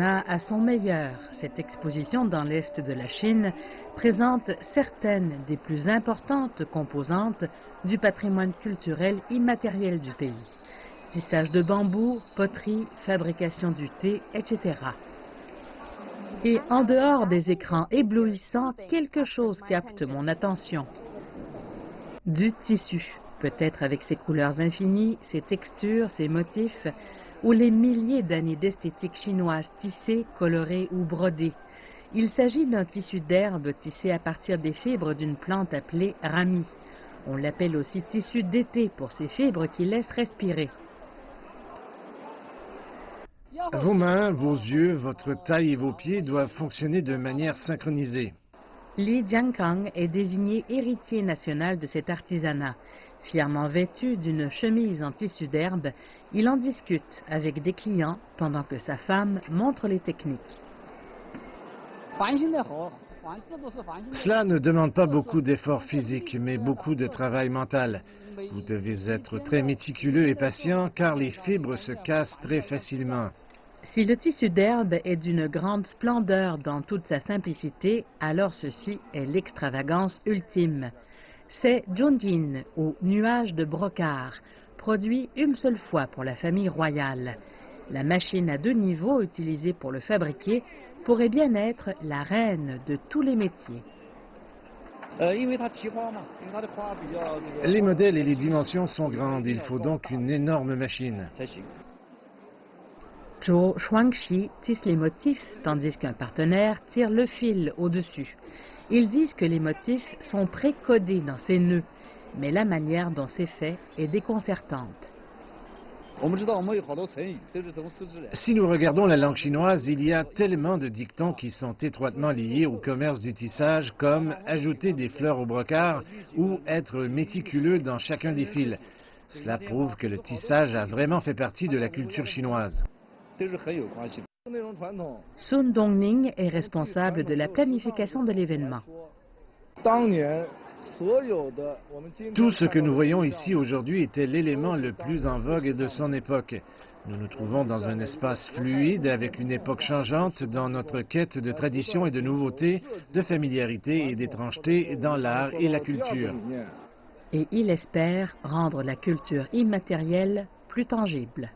À son meilleur, cette exposition dans l'Est de la Chine présente certaines des plus importantes composantes du patrimoine culturel immatériel du pays. Tissage de bambou, poterie, fabrication du thé, etc. Et en dehors des écrans éblouissants, quelque chose capte mon attention. Du tissu, peut-être avec ses couleurs infinies, ses textures, ses motifs, ou les milliers d'années d'esthétique chinoise tissée, colorée ou brodée. Il s'agit d'un tissu d'herbe tissé à partir des fibres d'une plante appelée rami. On l'appelle aussi tissu d'été pour ses fibres qui laissent respirer. Vos mains, vos yeux, votre taille et vos pieds doivent fonctionner de manière synchronisée. Li Jiankang est désigné héritier national de cet artisanat. Fièrement vêtu d'une chemise en tissu d'herbe, il en discute avec des clients pendant que sa femme montre les techniques. Cela ne demande pas beaucoup d'efforts physiques, mais beaucoup de travail mental. Vous devez être très méticuleux et patient car les fibres se cassent très facilement. Si le tissu d'herbe est d'une grande splendeur dans toute sa simplicité, alors ceci est l'extravagance ultime. C'est Zhongjin, ou nuage de brocart, produit une seule fois pour la famille royale. La machine à 2 niveaux utilisée pour le fabriquer pourrait bien être la reine de tous les métiers. Les modèles et les dimensions sont grandes, il faut donc une énorme machine. Zhou Shuangxi tisse les motifs tandis qu'un partenaire tire le fil au-dessus. Ils disent que les motifs sont précodés dans ces nœuds, mais la manière dont c'est fait est déconcertante. Si nous regardons la langue chinoise, il y a tellement de dictons qui sont étroitement liés au commerce du tissage, comme ajouter des fleurs au brocart ou être méticuleux dans chacun des fils. Cela prouve que le tissage a vraiment fait partie de la culture chinoise. Sun Dongning est responsable de la planification de l'événement. Tout ce que nous voyons ici aujourd'hui était l'élément le plus en vogue de son époque. Nous nous trouvons dans un espace fluide avec une époque changeante dans notre quête de tradition et de nouveautés, de familiarité et d'étrangeté dans l'art et la culture. Et il espère rendre la culture immatérielle plus tangible.